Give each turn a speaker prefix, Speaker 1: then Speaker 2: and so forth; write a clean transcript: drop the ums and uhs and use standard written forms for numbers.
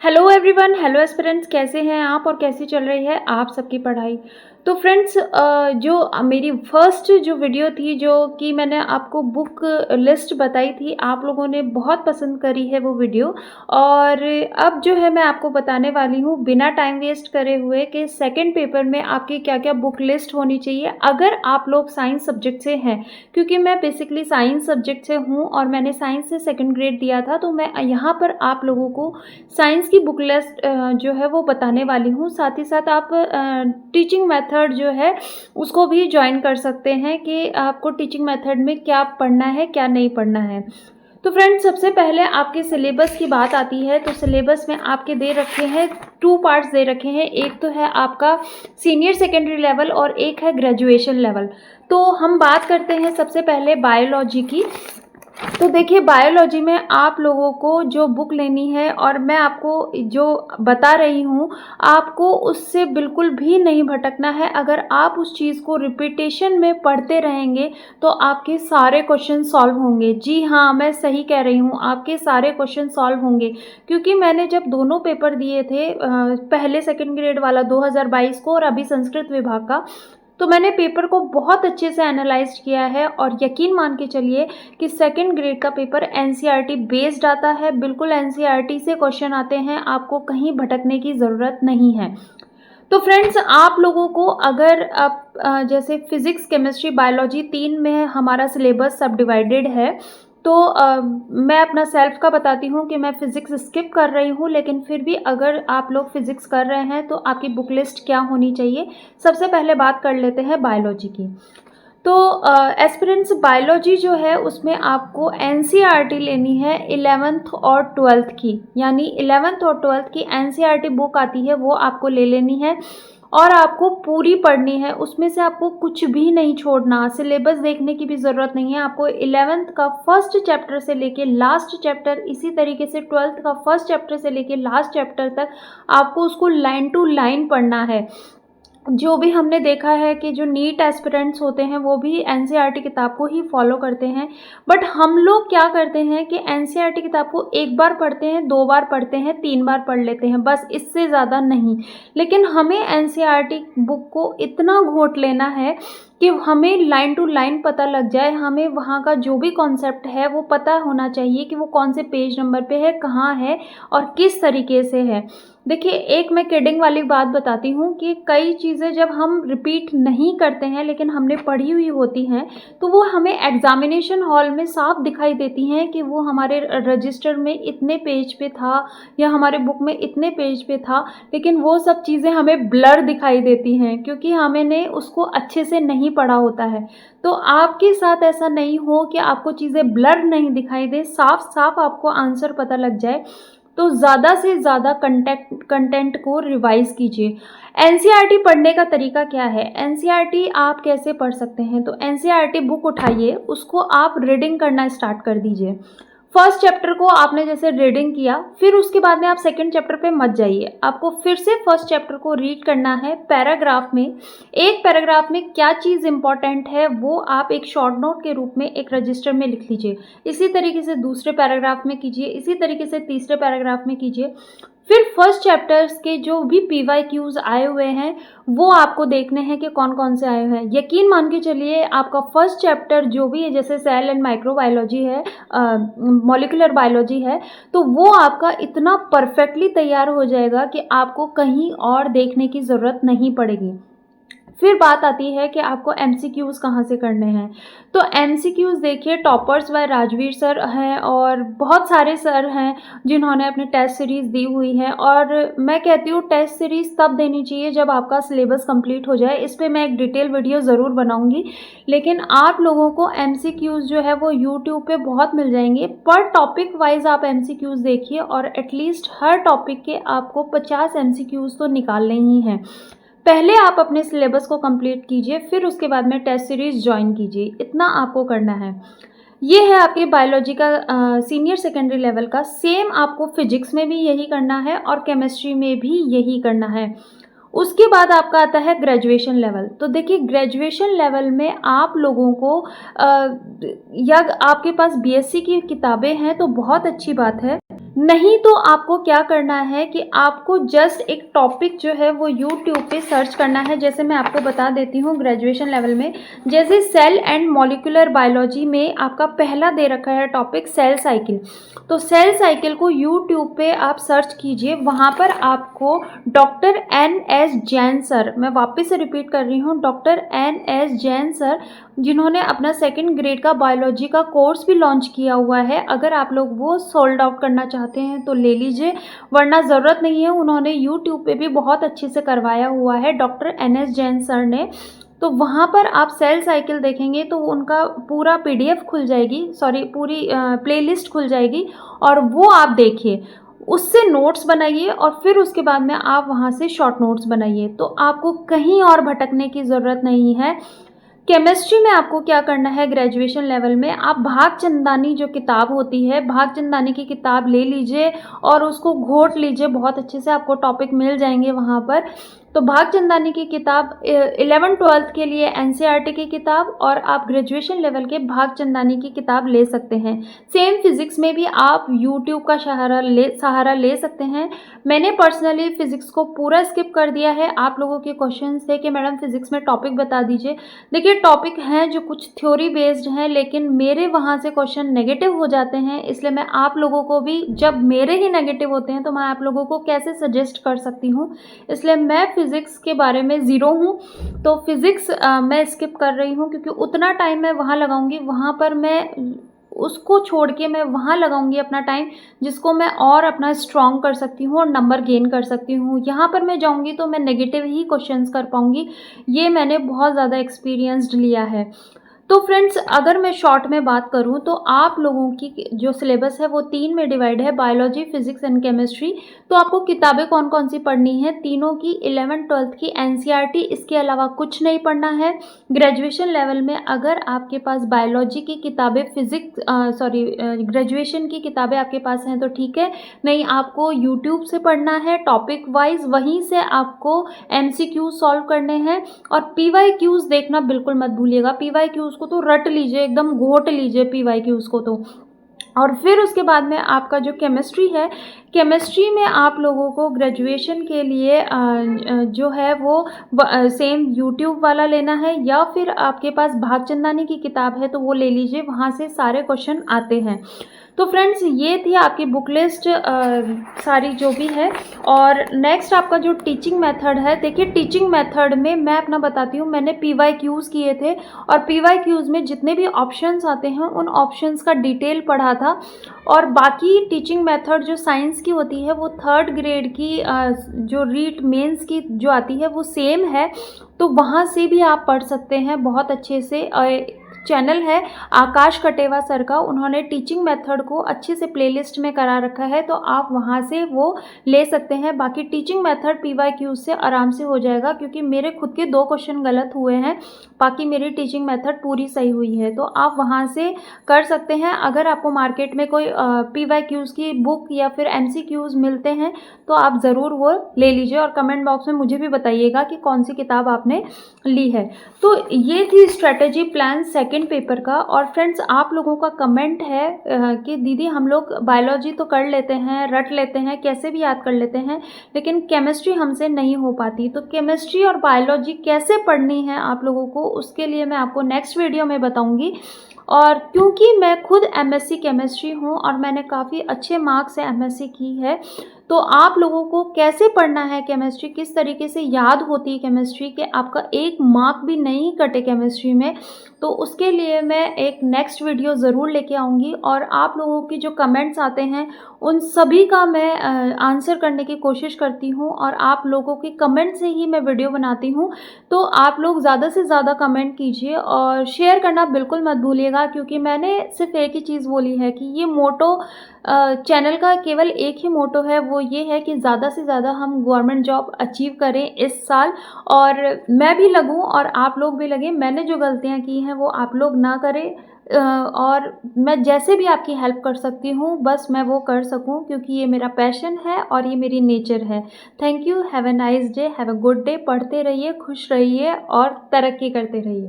Speaker 1: Hello everyone, hello aspirants, कैसे हैं आप और कैसी चल रही है आप सबकी पढ़ाई। तो फ्रेंड्स, जो मेरी फर्स्ट जो वीडियो थी, जो कि मैंने आपको बुक लिस्ट बताई थी, आप लोगों ने बहुत पसंद करी है वो वीडियो। और अब जो है मैं आपको बताने वाली हूँ बिना टाइम वेस्ट करे हुए कि सेकंड पेपर में आपकी क्या क्या बुक लिस्ट होनी चाहिए अगर आप लोग साइंस सब्जेक्ट से हैं। क्योंकि मैं बेसिकली साइंस सब्जेक्ट से हूँ और मैंने साइंस से सेकंड ग्रेड दिया था, तो मैं यहाँ पर आप लोगों को साइंस की बुक लिस्ट जो है वो बताने वाली हूँ। साथ ही साथ आप टीचिंग मेथड जो है उसको भी ज्वाइन कर सकते हैं कि आपको टीचिंग मेथड में क्या पढ़ना है क्या नहीं पढ़ना है। तो फ्रेंड्स, सबसे पहले आपके सिलेबस की बात आती है तो सिलेबस में आपके दे रखे हैं 2 पार्ट्स दे रखे हैं। एक तो है आपका सीनियर सेकेंडरी लेवल और एक है ग्रेजुएशन लेवल। तो हम बात करते हैं सबसे पहले बायोलॉजी की। तो देखिए, बायोलॉजी में आप लोगों को जो बुक लेनी है और मैं आपको जो बता रही हूँ, आपको उससे बिल्कुल भी नहीं भटकना है। अगर आप उस चीज़ को रिपीटेशन में पढ़ते रहेंगे तो आपके सारे क्वेश्चन सॉल्व होंगे। जी हाँ, मैं सही कह रही हूँ, आपके सारे क्वेश्चन सॉल्व होंगे। क्योंकि मैंने जब दोनों पेपर दिए थे, पहले सेकंड ग्रेड वाला 2022 को और अभी संस्कृत विभाग का, तो मैंने पेपर को बहुत अच्छे से एनालाइज किया है और यकीन मान के चलिए कि सेकंड ग्रेड का पेपर एनसीईआरटी बेस्ड आता है। बिल्कुल एनसीईआरटी से क्वेश्चन आते हैं, आपको कहीं भटकने की ज़रूरत नहीं है। तो फ्रेंड्स, आप लोगों को अगर आप जैसे फिजिक्स, केमिस्ट्री, बायोलॉजी 3 में हमारा सिलेबस सब डिवाइडेड है। तो मैं अपना सेल्फ का बताती हूँ कि मैं फ़िज़िक्स स्किप कर रही हूँ, लेकिन फिर भी अगर आप लोग फ़िज़िक्स कर रहे हैं तो आपकी बुक लिस्ट क्या होनी चाहिए। सबसे पहले बात कर लेते हैं बायोलॉजी की। तो एस्पिरेंट्स, बायोलॉजी जो है उसमें आपको एनसीईआरटी लेनी है 11th और 12th की, यानी 11th और 12th की एनसीईआरटी बुक आती है वो आपको ले लेनी है और आपको पूरी पढ़नी है। उसमें से आपको कुछ भी नहीं छोड़ना, सिलेबस देखने की भी ज़रूरत नहीं है। आपको 11th का फर्स्ट चैप्टर से लेके लास्ट चैप्टर, इसी तरीके से 12th का फर्स्ट चैप्टर से लेके लास्ट चैप्टर तक आपको उसको लाइन टू लाइन पढ़ना है। जो भी हमने देखा है कि जो नीट एस्पिरेंट्स होते हैं वो भी एनसीईआरटी किताब को ही फॉलो करते हैं, बट हम लोग क्या करते हैं कि एनसीईआरटी किताब को एक बार पढ़ते हैं, 2 बार पढ़ते हैं, 3 बार पढ़ लेते हैं, बस इससे ज़्यादा नहीं। लेकिन हमें एनसीईआरटी बुक को इतना घोट लेना है कि हमें लाइन टू लाइन पता लग जाए। हमें वहाँ का जो भी कॉन्सेप्ट है वो पता होना चाहिए कि वो कौन से पेज नंबर पे है, कहाँ है और किस तरीके से है। देखिए, एक मैं किडिंग वाली बात बताती हूँ कि कई चीज़ें जब हम रिपीट नहीं करते हैं लेकिन हमने पढ़ी हुई होती हैं तो वो हमें एग्जामिनेशन हॉल में साफ दिखाई देती हैं कि वो हमारे रजिस्टर में इतने पेज पे था या हमारे बुक में इतने पेज पे था, लेकिन वो सब चीज़ें हमें ब्लर दिखाई देती हैं क्योंकि हमने उसको अच्छे से नहीं पढ़ा होता है। तो आपके साथ ऐसा नहीं हो कि आपको चीज़ें ब्लर नहीं दिखाई दे, साफ साफ आपको आंसर पता लग जाए। तो ज़्यादा से ज़्यादा कंटेंट को रिवाइज कीजिए। एनसीईआरटी पढ़ने का तरीका क्या है, एनसीईआरटी आप कैसे पढ़ सकते हैं। तो एनसीईआरटी बुक उठाइए, उसको आप रीडिंग करना स्टार्ट कर दीजिए। फर्स्ट चैप्टर को आपने जैसे रीडिंग किया, फिर उसके बाद में आप सेकंड चैप्टर पे मत जाइए, आपको फिर से फर्स्ट चैप्टर को रीड करना है पैराग्राफ में। एक पैराग्राफ में क्या चीज़ इंपॉर्टेंट है वो आप एक शॉर्ट नोट के रूप में एक रजिस्टर में लिख लीजिए। इसी तरीके से दूसरे पैराग्राफ में कीजिए, इसी तरीके से तीसरे पैराग्राफ में कीजिए। फिर फर्स्ट चैप्टर्स के जो भी पीवाईक्यूज आए हुए हैं वो आपको देखने हैं कि कौन कौन से आए हुए हैं। यकीन मान के चलिए, आपका फर्स्ट चैप्टर जो भी है, जैसे सेल एंड माइक्रोबायोलॉजी है, मॉलिक्यूलर बायोलॉजी है, तो वो आपका इतना परफेक्टली तैयार हो जाएगा कि आपको कहीं और देखने की ज़रूरत नहीं पड़ेगी। फिर बात आती है कि आपको एमसीक्यूज़ कहाँ से करने हैं। तो एमसीक्यूज़ देखिए, टॉपर्स व राजवीर सर हैं और बहुत सारे सर हैं जिन्होंने अपनी टेस्ट सीरीज़ दी हुई है। और मैं कहती हूँ टेस्ट सीरीज़ तब देनी चाहिए जब आपका सिलेबस कंप्लीट हो जाए। इस पे मैं एक डिटेल वीडियो ज़रूर बनाऊँगी, लेकिन आप लोगों को एमसीक्यूज़ जो है वो यूट्यूब पे बहुत मिल जाएंगे। पर टॉपिक वाइज आप एमसीक्यूज़ देखिए और एटलीस्ट हर टॉपिक के आपको 50 एमसीक्यूज़ तो निकालने ही हैं। पहले आप अपने सिलेबस को कंप्लीट कीजिए, फिर उसके बाद में टेस्ट सीरीज़ ज्वाइन कीजिए, इतना आपको करना है। ये है आपके बायोलॉजी का सीनियर सेकेंडरी लेवल का। सेम आपको फिजिक्स में भी यही करना है और केमिस्ट्री में भी यही करना है। उसके बाद आपका आता है ग्रेजुएशन लेवल। तो देखिए, ग्रेजुएशन लेवल में आप लोगों को या आपके पास बीएससी की किताबें हैं तो बहुत अच्छी बात है, नहीं तो आपको क्या करना है कि आपको जस्ट एक टॉपिक जो है वो यूट्यूब पे सर्च करना है। जैसे मैं आपको बता देती हूँ ग्रेजुएशन लेवल में, जैसे सेल एंड मॉलिक्यूलर बायोलॉजी में आपका पहला दे रखा है टॉपिक सेल साइकिल। तो सेल साइकिल को यूट्यूब पे आप सर्च कीजिए, वहाँ पर आपको डॉक्टर NS जैन सर, मैं वापस से रिपीट कर रही हूँ, डॉक्टर NS जैन सर, जिन्होंने अपना सेकंड ग्रेड का बायोलॉजी का कोर्स भी लॉन्च किया हुआ है। अगर आप लोग वो सोल्ड आउट करना चाहते हैं तो ले लीजिए, वरना ज़रूरत नहीं है। उन्होंने यूट्यूब पे भी बहुत अच्छे से करवाया हुआ है डॉक्टर NS जैन सर ने। तो वहाँ पर आप सेल साइकिल देखेंगे तो उनका पूरा PDF खुल जाएगी, सॉरी पूरी प्लेलिस्ट खुल जाएगी, और वो आप देखिए, उससे नोट्स बनाइए और फिर उसके बाद में आप वहाँ से शॉर्ट नोट्स बनाइए। तो आपको कहीं और भटकने की ज़रूरत नहीं है। केमिस्ट्री में आपको क्या करना है, ग्रेजुएशन लेवल में आप भागचंदानी जो किताब होती है, भागचंदानी की किताब ले लीजिए और उसको घोट लीजिए बहुत अच्छे से, आपको टॉपिक मिल जाएंगे वहाँ पर। तो भागचंदानी की किताब 11th-12th के लिए NCERT की किताब, और आप ग्रेजुएशन लेवल के भागचंदानी की किताब ले सकते हैं। सेम फिज़िक्स में भी आप यूट्यूब का सहारा ले सकते हैं। मैंने पर्सनली फ़िज़िक्स को पूरा स्किप कर दिया है। आप लोगों के क्वेश्चन थे कि मैडम फ़िज़िक्स में टॉपिक बता दीजिए। देखिए टॉपिक हैं जो कुछ थ्योरी बेस्ड हैं, लेकिन मेरे वहाँ से क्वेश्चन नेगेटिव हो जाते हैं, इसलिए मैं आप लोगों को भी, जब मेरे ही नेगेटिव होते हैं तो मैं आप लोगों को कैसे सजेस्ट कर सकती हूँ, इसलिए मैं फ़िज़िक्स के बारे में ज़ीरो हूँ। तो फ़िज़िक्स मैं स्किप कर रही हूँ, क्योंकि उतना टाइम मैं वहाँ लगाऊंगी, वहाँ पर मैं उसको छोड़ के मैं वहाँ लगाऊंगी अपना टाइम जिसको मैं और अपना स्ट्रॉन्ग कर सकती हूँ और नंबर गेन कर सकती हूँ। यहाँ पर मैं जाऊँगी तो मैं नेगेटिव ही क्वेश्चंस कर पाऊँगी, ये मैंने बहुत ज़्यादा एक्सपीरियंस्ड लिया है। तो फ्रेंड्स, अगर मैं शॉर्ट में बात करूं तो आप लोगों की जो सिलेबस है वो 3 में डिवाइड है, बायोलॉजी, फिजिक्स एंड केमिस्ट्री। तो आपको किताबें कौन कौन सी पढ़नी है, तीनों की 11th-12th की NCERT, इसके अलावा कुछ नहीं पढ़ना है। ग्रेजुएशन लेवल में अगर आपके पास बायोलॉजी की किताबें, ग्रेजुएशन की किताबें आपके पास हैं तो ठीक है, नहीं आपको यूट्यूब से पढ़ना है टॉपिक वाइज, वहीं से आपको MCQ सॉल्व करने हैं। और PYQs देखना बिल्कुल मत भूलिएगा, PYQs को तो रट लीजिए, एकदम घोट लीजिए PYQs को तो। और फिर उसके बाद में आपका जो केमिस्ट्री है, केमिस्ट्री में आप लोगों को ग्रेजुएशन के लिए जो है वो सेम यूट्यूब वाला लेना है, या फिर आपके पास भागचंदानी की किताब है तो वो ले लीजिए, वहाँ से सारे क्वेश्चन आते हैं। तो फ्रेंड्स, ये थी आपकी बुक लिस्ट सारी जो भी है। और नेक्स्ट आपका जो टीचिंग मेथड है, देखिए टीचिंग मेथड में मैं अपना बताती हूँ, मैंने PYQs किए थे और PYQs में जितने भी ऑप्शंस आते हैं उन ऑप्शंस का डिटेल पढ़ा था। और बाकी टीचिंग मेथड जो साइंस की होती है वो 3rd ग्रेड की जो रीट मेंस की जो आती है वो सेम है, तो वहाँ से भी आप पढ़ सकते हैं बहुत अच्छे से। चैनल है आकाश कटेवा सर का, उन्होंने टीचिंग मेथड को अच्छे से प्लेलिस्ट में करा रखा है, तो आप वहाँ से वो ले सकते हैं। बाकी टीचिंग मेथड PYQ से आराम से हो जाएगा, क्योंकि मेरे खुद के 2 क्वेश्चन गलत हुए हैं, बाकी मेरी टीचिंग मेथड पूरी सही हुई है, तो आप वहाँ से कर सकते हैं। अगर आपको मार्केट में कोई PYQs की बुक या फिर MCQs मिलते हैं तो आप ज़रूर वो ले लीजिए, और कमेंट बॉक्स में मुझे भी बताइएगा कि कौन सी किताब आपने ली है। तो ये थी स्ट्रेटेजी प्लान सेकंड पेपर का। और फ्रेंड्स, आप लोगों का कमेंट है कि दीदी हम लोग बायोलॉजी तो कर लेते हैं, रट लेते हैं, कैसे भी याद कर लेते हैं, लेकिन केमिस्ट्री हमसे नहीं हो पाती। तो केमिस्ट्री और बायोलॉजी कैसे पढ़नी है आप लोगों को, उसके लिए मैं आपको नेक्स्ट वीडियो में बताऊंगी। और क्योंकि मैं खुद MSc केमिस्ट्री हूँ और मैंने काफ़ी अच्छे मार्क्स से MSc की है, तो आप लोगों को कैसे पढ़ना है केमिस्ट्री, किस तरीके से याद होती है केमिस्ट्री, कि आपका 1 मार्क भी नहीं कटे केमिस्ट्री में, तो उसके लिए मैं एक नेक्स्ट वीडियो ज़रूर लेके आऊँगी। और आप लोगों की जो कमेंट्स आते हैं उन सभी का मैं आंसर करने की कोशिश करती हूँ, और आप लोगों के कमेंट से ही मैं वीडियो बनाती हूँ। तो आप लोग ज़्यादा से ज़्यादा कमेंट कीजिए और शेयर करना बिल्कुल मत भूलिएगा, क्योंकि मैंने सिर्फ एक ही चीज़ बोली है कि ये मोटो चैनल का केवल एक ही मोटो है, वो ये है कि ज़्यादा से ज़्यादा हम गवर्नमेंट जॉब अचीव करें इस साल, और मैं भी लगूं और आप लोग भी लगें। मैंने जो गलतियां की हैं वो आप लोग ना करें, और मैं जैसे भी आपकी हेल्प कर सकती हूँ बस मैं वो कर सकूँ, क्योंकि ये मेरा पैशन है और ये मेरी नेचर है। Thank you, have a nice day, have a good day. पढ़ते रहिए, खुश रहिए और तरक्की करते रहिए।